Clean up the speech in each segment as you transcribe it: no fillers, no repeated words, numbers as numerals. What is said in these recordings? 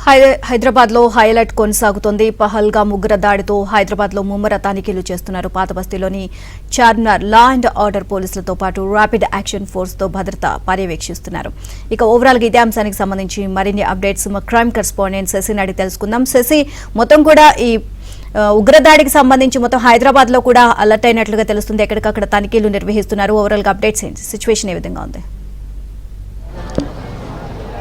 హైదరాబాద్లో హైలైట్ కొనసాగుతోంది. పహల్గామ్ ఉగ్రదాడితో హైదరాబాద్లో ముమ్మర తనిఖీలు చేస్తున్నారు. పాతబస్తీలోని చార్మినార్ లా అండ్ ఆర్డర్ పోలీసులతో పాటు ర్యాపిడ్ యాక్షన్ ఫోర్స్తో భద్రత పర్యవేక్షిస్తున్నారు. ఇక ఓవరాల్గా ఇదే అంశానికి సంబంధించి మరిన్ని అప్డేట్స్ మా క్రైమ్ కరెస్పాండెంట్ శశిని అడిగి తెలుసుకుందాం. శశి, మొత్తం కూడా ఈ ఉగ్రదాడికి సంబంధించి మొత్తం హైదరాబాద్ లో కూడా అలర్ట్ అయినట్లుగా తెలుస్తుంది. ఎక్కడికక్కడ తనిఖీలు నిర్వహిస్తున్నారు. ఓవరాల్ గా అప్డేట్స్ ఏంటి? సిచ్యువేషన్ ఏ విధంగా ఉంది?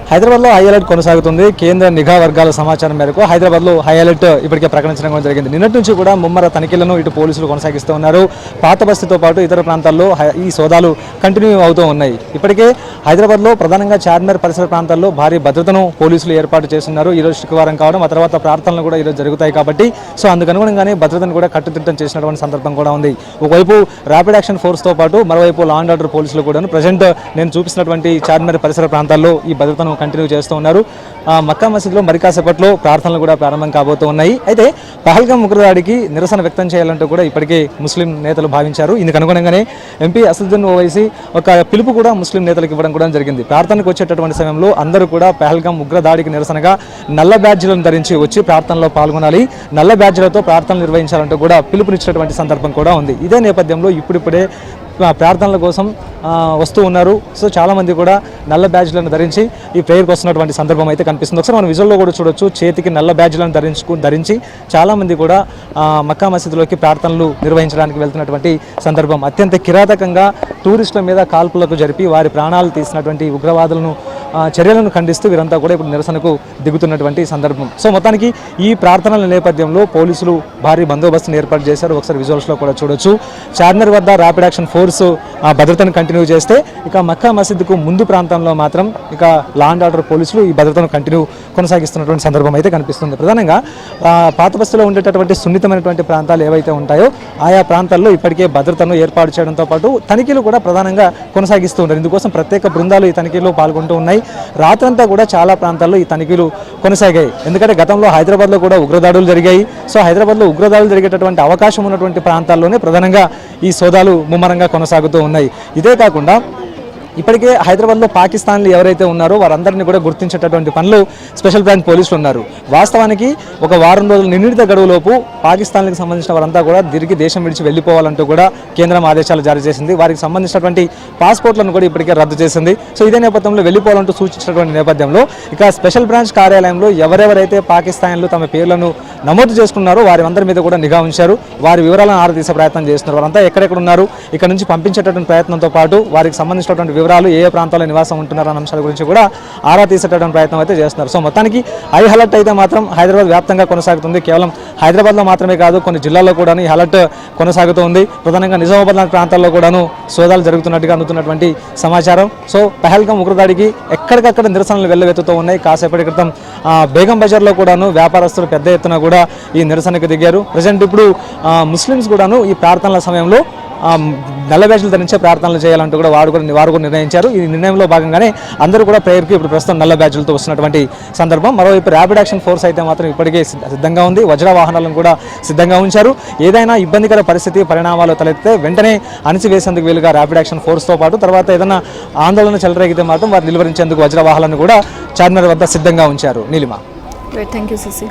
హైదరాబాద్లో హై అలర్ట్ కొనసాగుతుంది. కేంద్ర నిఘా వర్గాల సమాచారం మేరకు హైదరాబాద్లో హై అలర్ట్ ఇప్పటికే ప్రకటించడం జరిగింది. నిన్నటి నుంచి కూడా ముమ్మర తనిఖీలను ఇటు పోలీసులు కొనసాగిస్తూ ఉన్నారు. పాత బస్తీతో పాటు ఇతర ప్రాంతాల్లో ఈ సోదాలు కంటిన్యూ అవుతూ ఉన్నాయి. ఇప్పటికే హైదరాబాద్లో ప్రధానంగా చార్మినార్ పరిసర ప్రాంతాల్లో భారీ భద్రతను పోలీసులు ఏర్పాటు చేస్తున్నారు. ఈరోజు శుక్రవారం కావడం, ఆ తర్వాత ప్రార్థనలు కూడా ఈరోజు జరుగుతాయి కాబట్టి అందుకు అనుగుణంగానే భద్రతను కూడా కట్టుదిట్టం చేసినటువంటి సందర్భం కూడా ఉంది. ఒకవైపు ర్యాపిడ్ యాక్షన్ ఫోర్స్తో పాటు మరోవైపు లా అండ్ ఆర్డర్ పోలీసులు కూడా ప్రజెంట్ నేను చూపిస్తున్నటువంటి చార్మినార్ పరిసర ప్రాంతాల్లో ఈ భద్రతను కంటిన్యూ చేస్తూ ఉన్నారు. మక్కా మసీద్లో మరి కాసేపట్లో ప్రార్థనలు కూడా ప్రారంభం కాబోతూ ఉన్నాయి. అయితే పహల్గామ్ ఉగ్రదాడికి నిరసన వ్యక్తం చేయాలంటూ కూడా ఇప్పటికే ముస్లిం నేతలు భావించారు. ఇందుకు అనుగుణంగానే ఎంపీ అసదుద్దీన్ ఓవైసీ ఒక పిలుపు కూడా ముస్లిం నేతలకు ఇవ్వడం కూడా జరిగింది. ప్రార్థనకు వచ్చేటటువంటి సమయంలో అందరూ కూడా పహల్గామ్ ఉగ్రదాడికి నిరసనగా నల్ల బ్యాడ్జీలను ధరించి వచ్చి ప్రార్థనలో పాల్గొనాలి, నల్ల బ్యాడ్జీలతో ప్రార్థనలు నిర్వహించాలంటూ కూడా పిలుపునిచ్చినటువంటి సందర్భం కూడా ఉంది. ఇదే నేపథ్యంలో ఇప్పుడిప్పుడే ప్రార్థనల కోసం వస్తూ ఉన్నారు. చాలామంది కూడా నల్ల బ్యాడ్జ్లను ధరించి ఈ ప్రేయర్కి వస్తున్నటువంటి సందర్భం అయితే కనిపిస్తుంది. ఒకసారి మనం విజువల్లో కూడా చూడొచ్చు. చేతికి నల్ల బ్యాడ్జ్లను ధరించి చాలామంది కూడా మక్కా మసీదులోకి ప్రార్థనలు నిర్వహించడానికి వెళ్తున్నటువంటి సందర్భం. అత్యంత కిరాతకంగా టూరిస్టుల మీద కాల్పులకు జరిపి వారి ప్రాణాలు తీసినటువంటి ఉగ్రవాదులను చర్యలను ఖండిస్తూ వీరంతా కూడా ఇప్పుడు నిరసనకు దిగుతున్నటువంటి సందర్భం. మొత్తానికి ఈ ప్రార్థనల నేపథ్యంలో పోలీసులు భారీ బందోబస్తును ఏర్పాటు చేశారు. ఒకసారి విజువల్స్లో కూడా చూడొచ్చు. చార్మినార్ వద్ద ర్యాపిడ్ యాక్షన్ ఫోర్స్ భద్రతను కంటిన్యూ చేస్తే ఇక మక్కా మసీద్కు ముందు ప్రాంతంలో మాత్రం ఇక లా అండ్ ఆర్డర్ పోలీసులు ఈ భద్రతను కంటిన్యూ కొనసాగిస్తున్నటువంటి సందర్భం అయితే కనిపిస్తుంది. ప్రధానంగా పాత బస్తీలో ఉండేటటువంటి సున్నితమైనటువంటి ప్రాంతాలు ఏవైతే ఉంటాయో ఆయా ప్రాంతాల్లో ఇప్పటికే భద్రతను ఏర్పాటు చేయడంతో పాటు తనిఖీలు కూడా ప్రధానంగా కొనసాగిస్తూ ఉన్నారు. ఇందుకోసం ప్రత్యేక బృందాలు ఈ తనిఖీలో పాల్గొంటూ ఉన్నాయి. రాత్రంతా కూడా చాలా ప్రాంతాల్లో ఈ తనిఖీలు కొనసాగాయి. ఎందుకంటే గతంలో హైదరాబాద్లో కూడా ఉగ్రదాడులు జరిగాయి. హైదరాబాద్లో ఉగ్రదాడులు జరిగేటటువంటి అవకాశం ఉన్నటువంటి ప్రాంతాల్లోనే ప్రధానంగా ఈ సోదాలు ముమ్మరంగా కొనసాగుతూ ఉన్నాయి. ఇదే కాకుండా ఇప్పటికే హైదరాబాద్లో పాకిస్తాన్లు ఎవరైతే ఉన్నారో వారందరినీ కూడా గుర్తించేటటువంటి పనులు స్పెషల్ బ్రాంచ్ పోలీసులు ఉన్నారు. వాస్తవానికి ఒక వారం రోజుల నిర్ణీత గడువులోపు పాకిస్తాన్లకు సంబంధించిన వారంతా కూడా తిరిగి దేశం విడిచి వెళ్ళిపోవాలంటూ కూడా కేంద్రం ఆదేశాలు జారీ చేసింది. వారికి సంబంధించినటువంటి పాస్పోర్ట్లను కూడా ఇప్పటికే రద్దు చేసింది. ఇదే నేపథ్యంలో వెళ్ళిపోవాలంటూ సూచించినటువంటి నేపథ్యంలో ఇక స్పెషల్ బ్రాంచ్ కార్యాలయంలో ఎవరెవరైతే పాకిస్తాన్లు తమ పేర్లను నమోదు చేసుకున్నారో వారి అందరి మీద కూడా నిఘా ఉంచారు. వారి వివరాలను ఆరాధీసే ప్రయత్నం చేస్తున్నారు. వారంతా ఎక్కడెక్కడ ఉన్నారు, ఇక్కడ నుంచి పంపించేటటువంటి ప్రయత్నంతో పాటు వారికి సంబంధించినటువంటి వివరాలు ఏ ప్రాంతాల్లో నివాసం ఉంటున్నారన్న అంశాల గురించి కూడా ఆరా తీసేటటువంటి ప్రయత్నం అయితే చేస్తున్నారు. మొత్తానికి హై అలర్ట్ అయితే మాత్రం హైదరాబాద్ వ్యాప్తంగా కొనసాగుతుంది. కేవలం హైదరాబాద్లో మాత్రమే కాదు, కొన్ని జిల్లాల్లో కూడా ఈ అలర్ట్ కొనసాగుతుంది. ప్రధానంగా నిజామాబాద్ లాంటి ప్రాంతాల్లో కూడాను సోదాలు జరుగుతున్నట్టుగా అందుతున్నటువంటి సమాచారం. పహల్గామ్ ఉగ్రదాడికి ఎక్కడికక్కడ నిరసనలు వెల్లువెత్తుతూ ఉన్నాయి. కాసేపటి క్రితం బేగం బజార్లో కూడాను వ్యాపారస్తులు పెద్ద ఎత్తున కూడా ఈ నిరసనకు దిగారు. ప్రజెంట్ ఇప్పుడు ముస్లిమ్స్ కూడాను ఈ ప్రార్థనల సమయంలో నల్ల బ్యాడ్జ్లు ధరించే ప్రార్థనలు చేయాలంటూ కూడా వారు కూడా నిర్ణయించారు. ఈ నిర్ణయంలో భాగంగానే అందరూ కూడా ప్రేయర్కి ఇప్పుడు ప్రస్తుతం నల్ల బ్యాడ్జ్లతో వస్తున్నటువంటి సందర్భం. మరోవైపు ర్యాపిడ్ యాక్షన్ ఫోర్స్ అయితే మాత్రం ఇప్పటికే సిద్ధంగా ఉంది. వజ్ర వాహనాలను కూడా సిద్ధంగా ఉంచారు. ఏదైనా ఇబ్బందికర పరిస్థితి పరిణామాలు తలెత్తితే వెంటనే అణిచివేసేందుకు వీలుగా ర్యాపిడ్ యాక్షన్ ఫోర్స్తో పాటు తర్వాత ఏదైనా ఆందోళన చెలరేగితే మాత్రం వారు నిలువరించేందుకు వజ్ర వాహనాలను కూడా చార్మినార్ వద్ద సిద్ధంగా ఉంచారు. నీలిమ. Thank you CC.